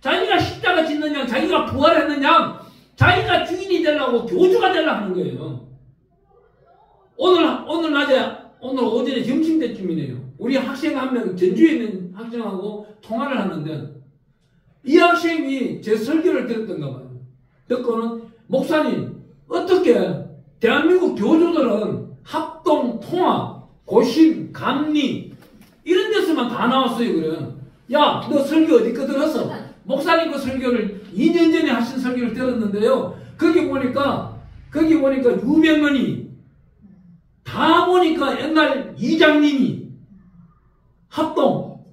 자기가 십자가 짓는 양, 자기가 부활했는 양, 자기가 주인이 되려고 교주가 되려고 하는 거예요. 오늘 오전에 점심 때쯤이네요. 우리 학생 한 명, 전주에 있는 학생하고 통화를 하는데 이 학생이 제 설교를 들었던가 봐요. 듣고는 목사님, 어떻게 대한민국 교주들은 합동, 통합, 고심, 감리 이런 데서만 다 나왔어요. 그래. 야, 너 설교 어디 거 들었어? 목사님 그 설교를 2년 전에 하신 설교를 들었는데요. 거기 보니까 유명은이 다 보니까 옛날 이장님이 합동,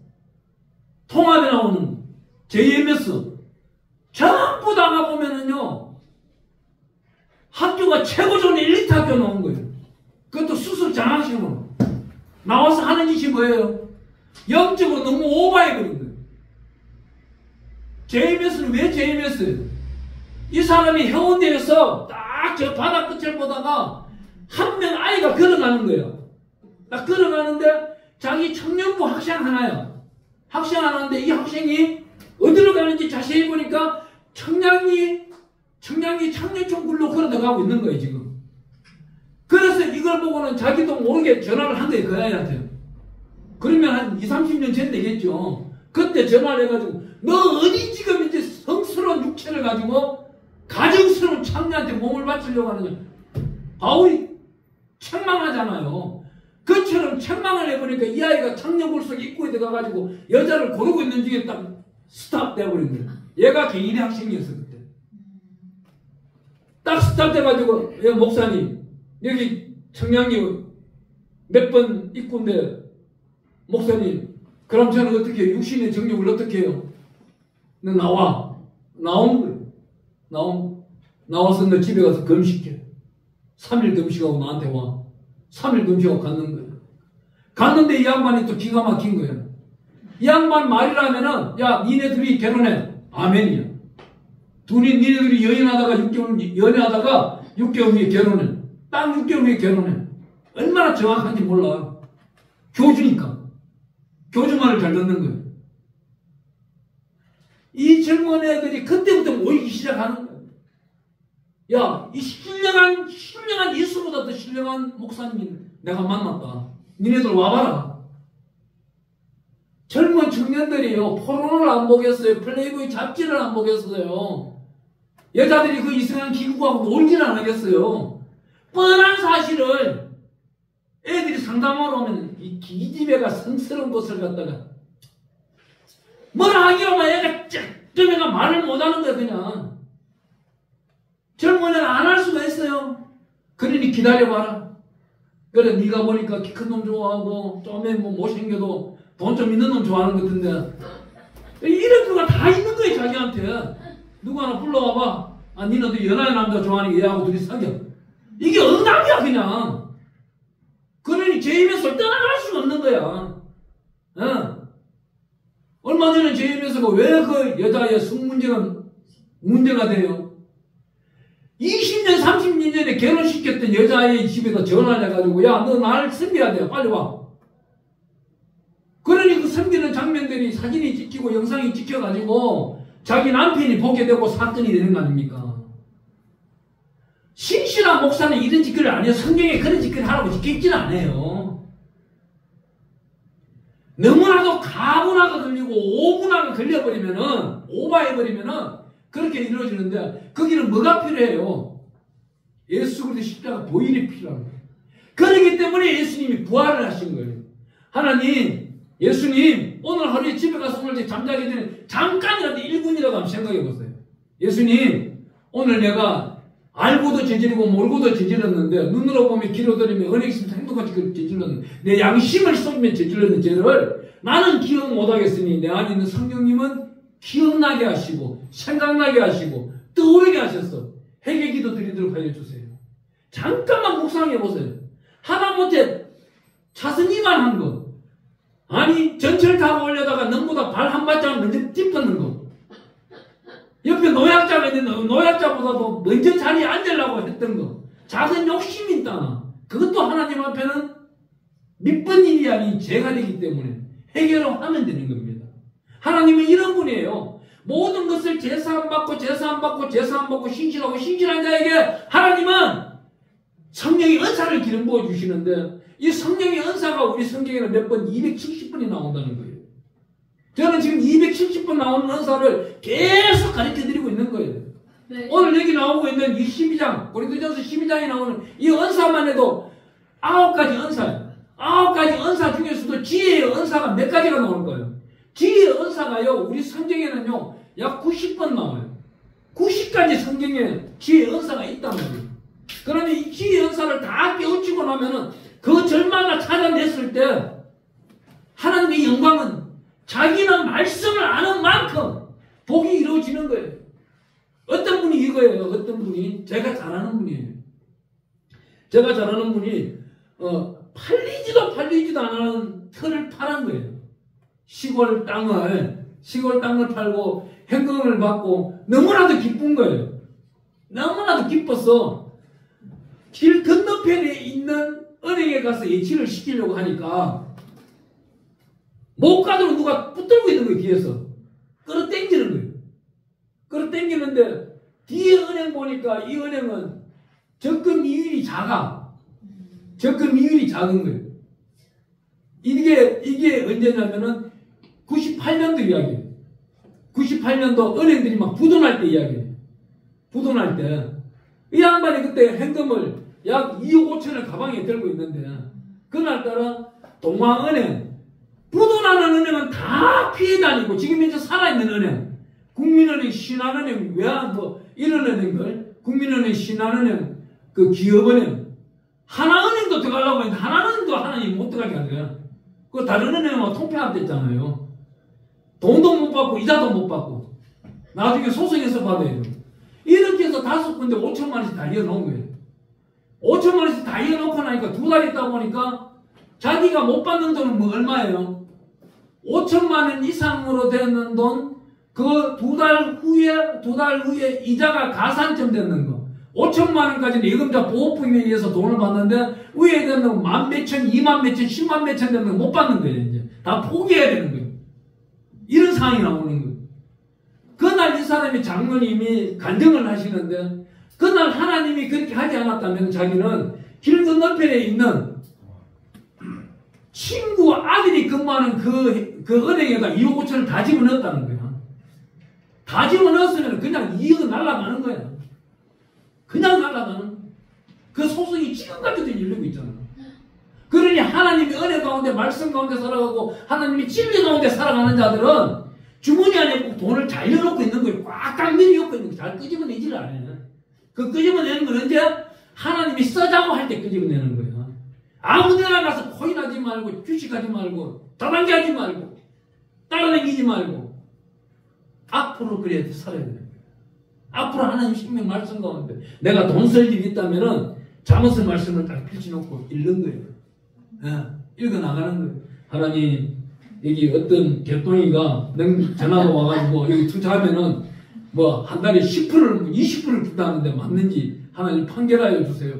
통합에 나오는 JMS 전부 다 가보면은요 학교가 최고조는 엘리트 학교 나온 거예요. 그것도 수술 장학식으로 나와서 하는 짓이 뭐예요? 영적으로 너무 오버해버린 거예요. JMS는 왜 JMS예요? 이 사람이 해운대에서 딱 저 바다 끝을 보다가 한 명 아이가 걸어가는 거예요. 딱 걸어가는데 자기 청년부 학생 하나야. 학생 하나인데 이 학생이 어디로 가는지 자세히 보니까 청량리 창녕촌 굴로 걸어 들어가고 있는 거예요, 지금. 그래서 이걸 보고는 자기도 모르게 전화를 한 거예요, 그 아이한테. 그러면 한 20, 30년 전 되겠죠. 그때 전화를 해가지고, 너 어디 지금 이제 성스러운 육체를 가지고 가증스러운 창녀한테 몸을 바치려고 하느냐. 바울이 책망하잖아요. 그처럼 책망을 해보니까 이 아이가 창녀볼 속에 입구에 들어가가지고 여자를 고르고 있는 중에 딱 스탑 돼버린 거예요. 얘가 개인의 학생이었어 그때. 딱 스탑 돼가지고 예, 목사님 여기 청량리 몇 번 입구인데 목사님 그럼 저는 어떻게 해요? 육신의 정욕을 어떻게 해요? 너 나와. 나온 거예요. 나와서 너 집에 가서 금식해. 3일 금식하고 나한테 와. 3일 금식하고 갔는 거예요. 갔는데 이 양반이 또 기가 막힌 거예요. 이 양반 말이라면은 야 니네 둘이 결혼해. 아멘이야. 니네 둘이 연애하다가 6개월 후에 결혼해. 딱 6개월 후에 결혼해. 얼마나 정확한지 몰라. 교주니까. 교주 말을 잘 듣는 거예요. 이 젊은 애들이 그때부터 모이기 시작하는 거예요. 야, 이 신령한 예수보다 더 신령한 목사님 내가 만났다. 니네들 와봐라. 젊은 청년들이요. 포르노를 안 보겠어요. 플레이보이 잡지를 안 보겠어요. 여자들이 그 이상한 기구하고 놀지는 안 하겠어요. 뻔한 사실을 애들이 상담하러 오면 이 기집애가 성스러운 것을 갖다가 뭐라 하기로만 애가 좀 애가 말을 못하는 거야 그냥. 젊은 애는 안 할 수가 있어요. 그러니 기다려봐라. 그래 네가 보니까 키 큰 놈 좋아하고 좀에 뭐 못생겨도 돈 좀 있는 놈 좋아하는 것 같은데 이런 거가 다 있는 거야 자기한테. 누구 하나 불러와봐. 아 니네도 연하의 남자 좋아하는 게 얘하고 둘이 사겨. 이게 응답이야 그냥. 그러니 제 입에서 떠나갈 수가 없는 거야. 얼마 전에 제 입에서가 왜 그 여자의 문제가 돼요? 20년 30년 전에 결혼시켰던 여자의 집에다 전화를 해가지고 야 너 날 섬겨야 돼 빨리 와. 그러니 그 섬기는 장면들이 사진이 찍히고 영상이 찍혀가지고 자기 남편이 보게 되고 사건이 되는 거 아닙니까? 신실한 목사는 이런 짓거리를 안 해요. 성경에 그런 짓거리 하라고 지켜있지는 않아요. 너무나도 가분하게 걸리고 오분하게 걸려버리면은 오버해버리면은 그렇게 이루어지는데 거기는 뭐가 필요해요? 예수 그리스도의 십자가 보일이 필요한 거예요. 그렇기 때문에 예수님이 부활을 하신 거예요. 하나님, 예수님 오늘 하루에 집에 가서 오늘 잠자기 전에 잠깐이라도 1분이라도 한번 생각해 보세요. 예수님 오늘 내가 알고도 저지르고 모르고도 저질렀는데 눈으로 보면 귀로 들으면 은혜 있으면 행동같이 저질렀는데 내 양심을 속이면 저질렀는 죄를 나는 기억 못하겠으니 내 안에 있는 성령님은 기억나게 하시고 생각나게 하시고 떠오르게 하셔서 회개기도 드리도록 하여 주세요. 잠깐만 묵상해 보세요. 하다못해 차선이만 한 거. 아니 전철 타고 올려다가 너보다 발 한 발짝 먼저 짚었는 거. 옆에 노약자가 있는데 노약자보다도 먼저 자리에 앉으려고 했던 거. 작은 욕심이 있다나. 그것도 하나님 앞에는 밑번 일이 아닌 죄가 되기 때문에 해결을 하면 되는 겁니다. 하나님은 이런 분이에요. 모든 것을 제사함받고 신실하고 신실한 자에게 하나님은 성령의 은사를 기름 부어 주시는데 이 성령의 은사가 우리 성경에는 몇 번 270번이 나온다는 거예요. 저는 지금 270번 나오는 은사를 계속 가르쳐드리고 있는 거예요. 네. 오늘 여기 나오고 있는 이 12장, 고린도전서 12장에 나오는 이 은사만 해도 9가지 은사예요. 9가지 은사 중에서도 지혜의 은사가 몇 가지가 나오는 거예요. 지혜의 은사가요, 우리 성경에는요, 약 90번 나와요. 90가지 성경에 지혜의 은사가 있단 말이에요. 그러면 이 지혜의 은사를 다 깨우치고 나면은 그 절마다 찾아냈을 때 하나님의 영광은 자기는 말씀을 아는 만큼 복이 이루어지는 거예요. 어떤 분이 이거예요. 어떤 분이 제가 잘하는 분이에요. 제가 잘하는 분이 팔리지도 않은 틀을 파는 거예요. 시골 땅을 팔고 현금을 받고 너무나도 기쁜 거예요. 너무나도 기뻤어. 길 건너편에 있는 은행에 가서 예치를 시키려고 하니까 못 가도록 누가 붙들고 있는 거예요. 뒤에서 끌어당기는 거예요. 끌어당기는데 뒤에 은행 보니까 이 은행은 접근 이율이 작아. 접근 이율이 작은 거예요. 이게 언제냐면은 98년도 이야기예요. 88년도 은행들이 막 부도날 때 이야기예요. 부도날 때. 이 양반이 그때 현금을 약 2억 5천을 가방에 들고 있는데 그날따라 동아은행, 부도나는 은행은 다 피해 다니고 지금 이제 살아있는 은행, 국민은행, 신한은행, 뭐 이런 은행들, 국민은행, 신한은행, 그 기업은행, 하나은행도 들어가려고 했는데 하나은행도 하나님 못 들어가게 하더라. 그 다른 은행은 통폐합됐잖아요. 돈도 못 받고 이자도 못 받고 나중에 소송해서 받아야 돼요. 이렇게 해서 5군데 5천만 원씩 다 이어놓은 거예요. 5천만 원씩 다 이어놓고 나니까 2달 있다 보니까 자기가 못 받는 돈은 뭐 얼마예요? 5천만 원 이상으로 되는 돈, 그 2달 후에 이자가 가산점 되는 거. 5천만 원까지는 예금자 보호법에 의해서 돈을 받는데 위에 되는 거 10,000몇천, 20,000몇천, 100,000몇천 되는 거 못 받는 거예요. 이제 다 포기해야 되는 거예요. 이런 상황이 나오는 거예요. 그날 이 사람이 장로님이 간증을 하시는데 그날 하나님이 그렇게 하지 않았다면 자기는 길 건너편에 있는 친구 아들이 근무하는 그 은행에다 2억 5천을 다 집어넣었다는 거야. 다 집어넣었으면 그냥 2억은 날아가는 거야. 그냥 날아가는. 그 소송이 지금까지도 열리고 있잖아. 그러니 하나님이 은혜 가운데 말씀 가운데 살아가고 하나님이 진리 가운데 살아가는 자들은 주머니 안에 꼭 돈을 잘 넣어놓고 있는 거예요. 꽉꽉 밀어놓고 있는 거예요. 잘 끄집어내지를 않아요. 그 끄집어내는 건 언제? 하나님이 써자고 할 때 끄집어내는 거예요. 아무 데나 가서 코인하지 말고 주식하지 말고 다단계하지 말고 따라다니지 말고 앞으로 그래야 살아야 돼요. 앞으로 하나님 생명 말씀 가운데 내가 돈 쓸 일이 있다면은 잠언서 말씀을 딱 펼쳐놓고 읽는 거예요. 읽어나가는 거예요. 하나님 여기 어떤 개똥이가 전화가 와가지고 여기 투자하면은 뭐 한 달에 10%를 20%를 준다는데 맞는지 하나님 판결하여 주세요.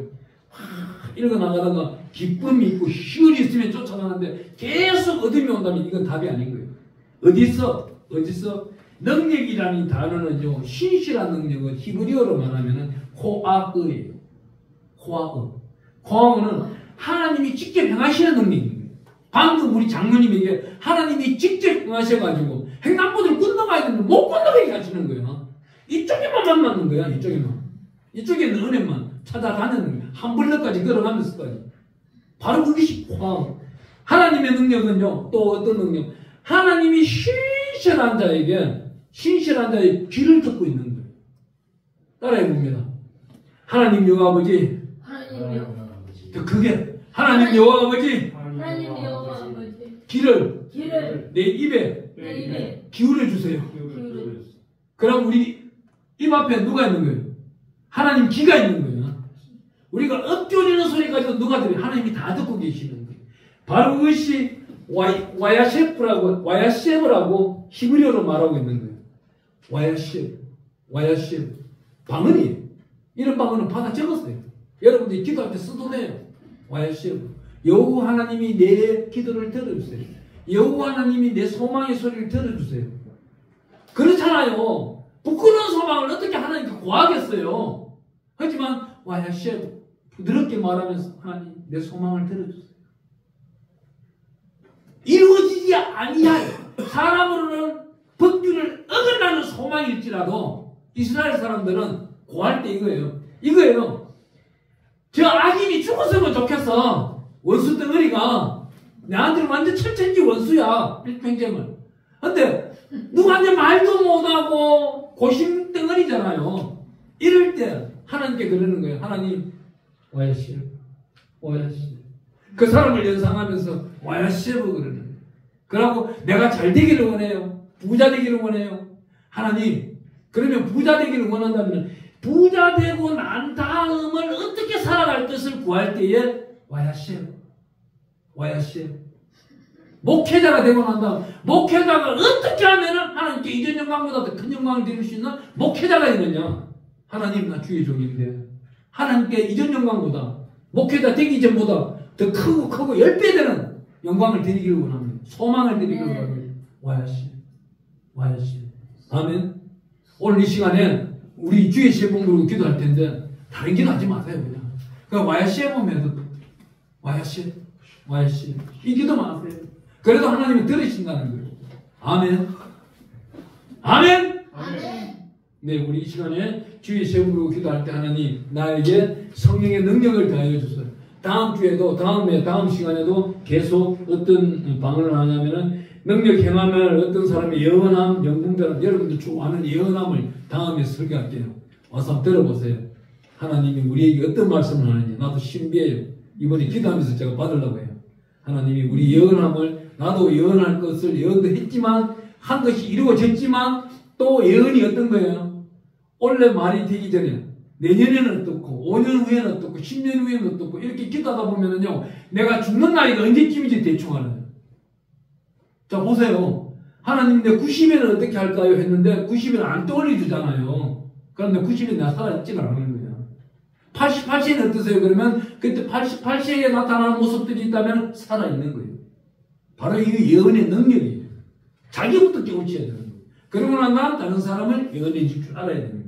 읽어나가다가 기쁨이 있고 희열이 있으면 쫓아가는데 계속 어둠이 온다면 이건 답이 아닌 거예요. 어디서 능력이라는 단어는요, 신실한 능력은 히브리어로 말하면은 코아흐예요. 코아흐는 하나님이 직접 행하시는 능력입니다. 방금 우리 장로님에게 하나님이 직접 행하셔가지고 횡단보도를 건너가야 되는데 못 건너가게 하시는 거예요. 이쪽에만 맞는 거야. 이쪽에는 은혜만 찾아다니는 거야. 한 블럭까지 걸어가면서까지. 바로 그것이 코아흐. 하나님의 능력은요, 또 어떤 능력? 하나님이 신실한 자의 귀를 듣고 있는 거예요. 따라해 봅니다. 하나님 여호와 아버지. 더 크게. 하나님 여호와 아버지. 귀를 내 입에 기울여 주세요. 그럼 우리 입 앞에 누가 있는 거예요? 하나님 귀가 있는 거예요. 우리가 엎드리는 소리까지도 누가 들어요? 하나님이 다 듣고 계시는 거예요. 바로 그것이 와야셰브라고 히브리어로 말하고 있는 거예요. 와야셰브. 방언이에요. 이런 방언은 받아 적었어요. 여러분들이 기도할 때 써도 돼요. 와야셰브. 여호와 하나님이 내 기도를 들어주세요. 여호와 하나님이 내 소망의 소리를 들어주세요. 그렇잖아요. 부끄러운 소망을 어떻게 하나님께 구하겠어요. 하지만 와야셰브. 부드럽게 말하면서 하나님 내 소망을 들어주세요. 이루어지지 아니하여 사람으로는 법규를 어긋나는 소망일지라도 이스라엘 사람들은 구할 때 이거예요. 저 악인이 죽었으면 좋겠어. 원수 덩어리가 내한테는 완전 천천지 원수야. 일평생을. 근데 누구한테 말도 못하고 고심 덩어리잖아요. 이럴 때 하나님께 그러는 거예요. 하나님 와야시브. 그 사람을 연상하면서 와야시브 그러는 거예요. 그러고 내가 잘 되기를 원해요. 부자 되기를 원해요. 하나님 그러면 부자 되기를 원한다면 부자 되고 난 다음을 어떻게 살아갈 것을 구할 때에 와야시브. 목회자가 되고 난 다음 목회자가 어떻게 하면 하나님께 이전 영광보다 더 큰 영광을 드릴 수 있는 목회자가 되느냐. 하나님 나 주의 종인데 하나님께 이전 영광보다 목회자 되기 전보다 더 크고 10배 되는 영광을 드리기를 원합니다. 소망을 드리기를 원합니다. 와야시. 아멘. 오늘 이 시간에 우리 주의 시험 부르고 기도할 텐데 다른 기도 하지 마세요. 그냥. 그러니까 와야시 해보면 와야시. 이 기도만 하세요. 그래도 하나님이 들으신다는 거예요. 아멘. 아멘. 아멘. 네, 우리 이 시간에 주의 세우고 기도할 때 하나님 나에게 성령의 능력을 더하여 주소서. 다음 주에도 다음 시간에도 계속 어떤 방언을 하냐면은 능력 행하면 어떤 사람의 예언함, 영웅들은 여러분들 좋아하는 예언함을 다음에 설교할게요. 와서 한번 들어보세요. 하나님이 우리에게 어떤 말씀을 하는지 나도 신비해요. 이번에 기도하면서 제가 받으려고 해요. 하나님이 우리 예언함을 나도 예언할 것을 예언도 했지만 한 것이 이루어졌지만 또 예언이 어떤 거예요? 원래 말이 되기 전에 내년에는 어떻고 5년 후에는 어떻고 10년 후에는 어떻고 이렇게 기도하다 보면은요 내가 죽는 나이가 언제쯤인지 대충 알아요. 자 보세요. 하나님 내 90에는 어떻게 할까요? 했는데 90에는 안 떠올려주잖아요. 그런데 90에 내가 살아있지는 않는 거예요. 88세는 어떠세요? 그러면 그때 88세에 나타나는 모습들이 있다면 살아있는 거예요. 바로 이 예언의 능력이에요. 자기부터 깨우쳐야 되는 거예요. 그러고 난 다른 사람을 예언해 줄 줄 알아야 됩니다.